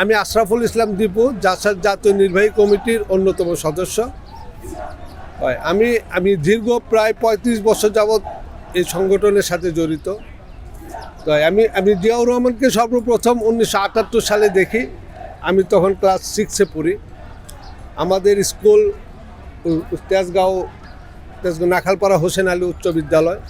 আমি আশরাফুল ইসলাম দীপু জাসাদ জাতীয় নির্বাহী কমিটির অন্যতম সদস্য। আমি দীর্ঘ প্রায় ৩৫ বছর যাবৎ এই সংগঠনের সাথে জড়িত। তাই আমি জিয়াউর রহমানকে সর্বপ্রথম 1978 সালে দেখি। আমি তখন ক্লাস 6-এ পড়ি। আমাদের স্কুল তেজগাঁও নাখালপাড়া হোসেন আলী উচ্চ বিদ্যালয়।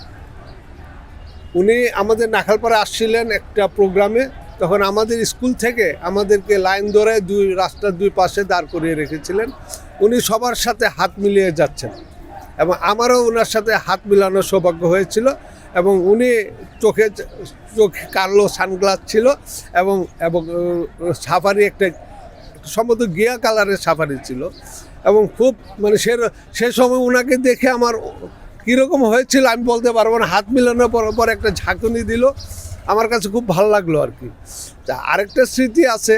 উনি আমাদের নাখালপাড়া আসছিলেন একটা প্রোগ্রামে। তখন আমাদের স্কুল থেকে আমাদেরকে লাইন ধরে রাস্তার দুই পাশে দাঁড় করিয়ে রেখেছিলেন। উনি সবার সাথে হাত মিলিয়ে যাচ্ছেন এবং আমারও ওনার সাথে হাত মিলানোর সৌভাগ্য হয়েছিল। এবং উনি চোখে কালো সানগ্লাস ছিল এবং সাফারি একটা সম্ভবত গিয়া কালারের সাফারি ছিল। এবং খুব সে সময় ওনাকে দেখে আমার কীরকম হয়েছিল আমি বলতে পারবো না। হাত মিলানোর পর একটা ঝাঁকুনি দিল, আমার কাছে খুব ভালো লাগলো আর কি। আরেকটা স্মৃতি আছে,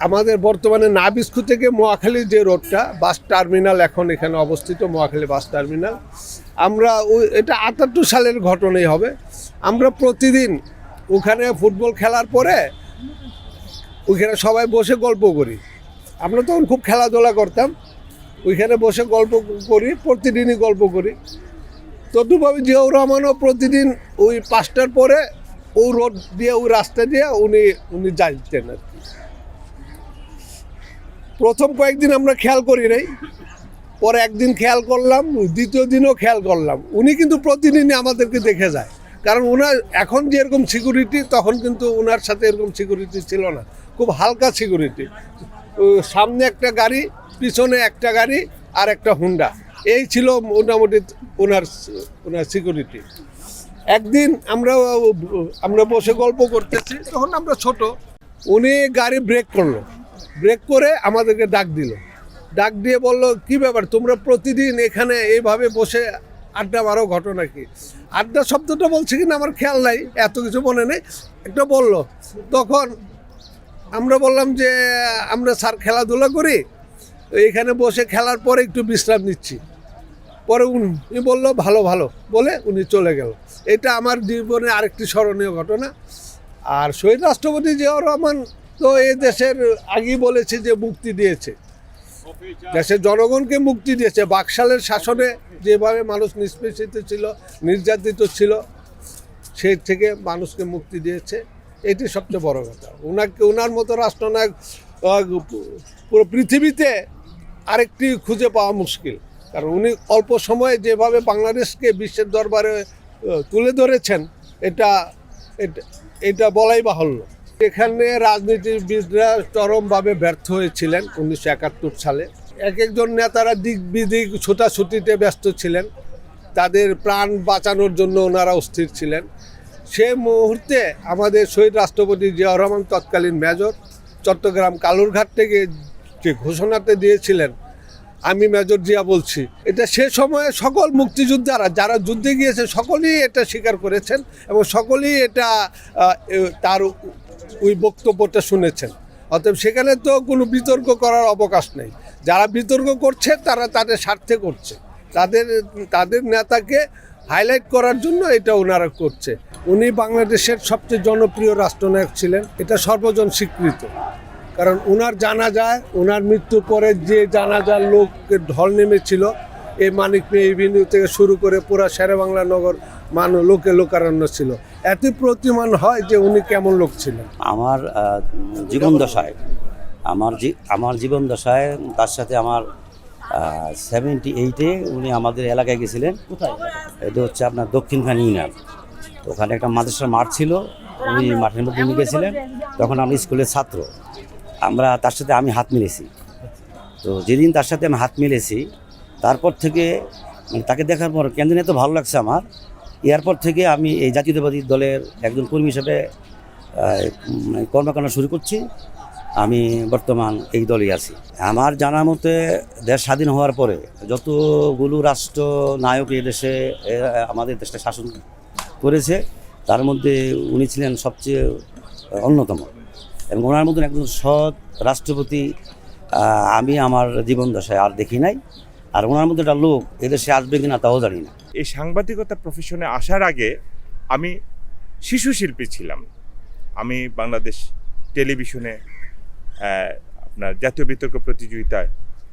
আমাদের বর্তমানে নাবিস্কু থেকে মহাখালী যে রোডটা বাস টার্মিনাল এখন এখানে অবস্থিত, মহাখালী বাস টার্মিনাল। এটা 78 সালের ঘটনাই হবে। আমরা প্রতিদিন ওখানে ফুটবল খেলার পরে ওইখানে সবাই বসে গল্প করি। আমরা তখন খুব খেলাধুলা করতাম, ওইখানে বসে গল্প করি, প্রতিদিনই গল্প করি। তদ্রুপভাবে জিয়াউর রহমানও প্রতিদিন ওই 5টার পরে ওই রোড দিয়ে ওই রাস্তা দিয়ে উনি যাইতেন আর কি। প্রথম কয়েকদিন আমরা খেয়াল করি নাই, পরে একদিন খেয়াল করলাম, দ্বিতীয় দিনও খেয়াল করলাম। উনি কিন্তু প্রতিদিনই আমাদেরকে দেখে যায়, কারণ ওনার এখন যেরকম সিকিউরিটি তখন কিন্তু ওনার সাথে এরকম সিকিউরিটি ছিল না, খুব হালকা সিকিউরিটি। সামনে একটা গাড়ি, পিছনে একটা গাড়ি আর একটা হুন্ডা, এই ছিল মোটামুটি ওনার সিকিউরিটি। একদিন আমরা বসে গল্প করতেছি, তখন আমরা ছোট। উনি গাড়ি ব্রেক করলো, ব্রেক করে আমাদেরকে ডাক দিয়ে বলল, কি ব্যাপার তোমরা প্রতিদিন এখানে এইভাবে বসে আড্ডা মারো, ঘটনা কি? আড্ডা শব্দটা বলছে কিনা আমার খেয়াল নাই, এত কিছু মনে নেই, একটা বলল। তখন আমরা বললাম যে আমরা স্যার খেলাধুলা করি, এইখানে বসে খেলার পরে একটু বিশ্রাম নিচ্ছি। পরে উনি বললো ভালো বলে উনি চলে গেল। এটা আমার জীবনে আরেকটি স্মরণীয় ঘটনা। আর শহীদ রাষ্ট্রপতি জিয়াউর রহমান তো এই দেশের আগেই বলেছে যে মুক্তি দিয়েছে, দেশের জনগণকে মুক্তি দিয়েছে। বাকশালের শাসনে যেভাবে মানুষ নিষ্পেষিত ছিল, নির্যাতিত ছিল, সেই থেকে মানুষকে মুক্তি দিয়েছে, এটি সবচেয়ে বড় কথা। ওনার মতো রাষ্ট্রনায়ক পুরো পৃথিবীতে আরেকটি খুঁজে পাওয়া মুশকিল, কারণ উনি অল্প সময়ে যেভাবে বাংলাদেশকে বিশ্বের দরবারে তুলে ধরেছেন, এটা বলাই বাহুল্য। এখানে রাজনীতিবিদরা চরমভাবে ব্যর্থ হয়েছিলেন 1971 সালে। একজন নেতারা দিক বিদিক ছোটাছুটিতে ব্যস্ত ছিলেন, তাদের প্রাণ বাঁচানোর জন্য ওনারা অস্থির ছিলেন। সে মুহূর্তে আমাদের শহীদ রাষ্ট্রপতি জিয়াউর রহমান তৎকালীন মেজর চট্টগ্রাম কালুরঘাট থেকে যে ঘোষণাতে দিয়েছিলেন, আমি মেজর জিয়া বলছি, এটা সে সময়ে সকল মুক্তিযোদ্ধারা যারা যুদ্ধে গিয়েছে সকলেই এটা স্বীকার করেছেন এবং সকলেই এটা তার ওই বক্তব্যটা শুনেছেন। অতএব সেখানে তো কোনো বিতর্ক করার অবকাশ নেই। যারা বিতর্ক করছে তারা তাদের স্বার্থে করছে, তাদের নেতাকে হাইলাইট করার জন্য এটা ওনারা করছে। উনি বাংলাদেশের সবচেয়ে জনপ্রিয় রাষ্ট্রনায়ক ছিলেন, এটা সর্বজন স্বীকৃত। কারণ ওনার জানাজায়, ওনার মৃত্যুর পরে যে জানাজার লোকের ঢল নেমেছিল, এই মানিক মিয়া এভিনিউ থেকে শুরু করে পুরা শেরেবাংলা নগর লোকারণ্য ছিল। এত প্রতিমান হয় যে উনি কেমন লোক ছিলেন। আমার জীবন দশায় তার সাথে আমার 78-এ উনি আমাদের এলাকায় গেছিলেন। কোথায়? এটা হচ্ছে আপনার দক্ষিণখানি ইউনিয়ন। ওখানে একটা মাদ্রাসার মাঠ ছিল, উনি মাঠের মধ্যে নিয়ে গেছিলেন। তখন আমি স্কুলের ছাত্র, তার সাথে আমি হাত মিলেছি। তো যেদিন তার সাথে আমি হাত মিলেছি, তারপর থেকে তাকে দেখার পর কেন জানি এত ভালো লাগছে আমার। এরপর থেকে আমি এই জাতীয়তাবাদী দলের একজন কর্মী হিসেবে কর্মকাণ্ড শুরু করছি। আমি বর্তমান এই দলেই আছি। আমার জানার মতে দেশ স্বাধীন হওয়ার পরে যতগুলো রাষ্ট্র নায়ক এই দেশে আমাদের দেশটা শাসন করেছে, তার মধ্যে উনি ছিলেন সবচেয়ে অন্যতম। এবং ওনার মতন একজন সৎ রাষ্ট্রপতি আমি আমার জীবন দশায় আর দেখি নাই। আর ওনার মধ্যে একটা লোক এদেশে আসবে কিনা তাও জানি না। এই সাংবাদিকতা প্রফেশনে আসার আগে আমি শিশু শিল্পী ছিলাম। আমি বাংলাদেশ টেলিভিশনে আপনার জাতীয় বিতর্ক প্রতিযোগিতায়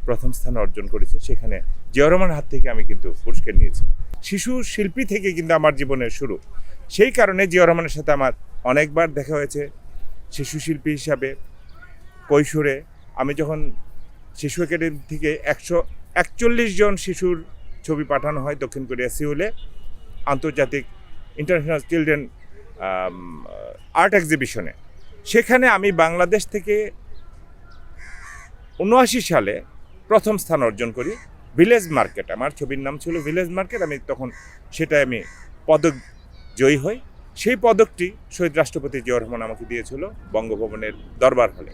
প্রথম স্থান অর্জন করেছে, সেখানে জিয়াউর রহমানের হাত থেকে আমি কিন্তু পুরস্কার নিয়েছিলাম। শিশু শিল্পী থেকে কিন্তু আমার জীবনের শুরু, সেই কারণে জিয়াউর রহমানের সাথে আমার অনেকবার দেখা হয়েছে শিশু শিল্পী হিসাবে। কৈশোরে আমি যখন শিশু একাডেমি থেকে 141 জন শিশুর ছবি পাঠানো হয় দক্ষিণ কোরিয়া সিউলে আন্তর্জাতিক ইন্টারন্যাশনাল চিলড্রেন আর্ট এক্সিবিশনে, সেখানে আমি বাংলাদেশ থেকে 79 সালে প্রথম স্থান অর্জন করি। ভিলেজ মার্কেট, আমার ছবির নাম ছিল ভিলেজ মার্কেট, আমি তখন সেটাই আমি পদক জয়ী হই। সেই পদকটি শহীদ রাষ্ট্রপতি জিয়াউর রহমান আমাকে দিয়েছিল বঙ্গভবনের দরবার হলে।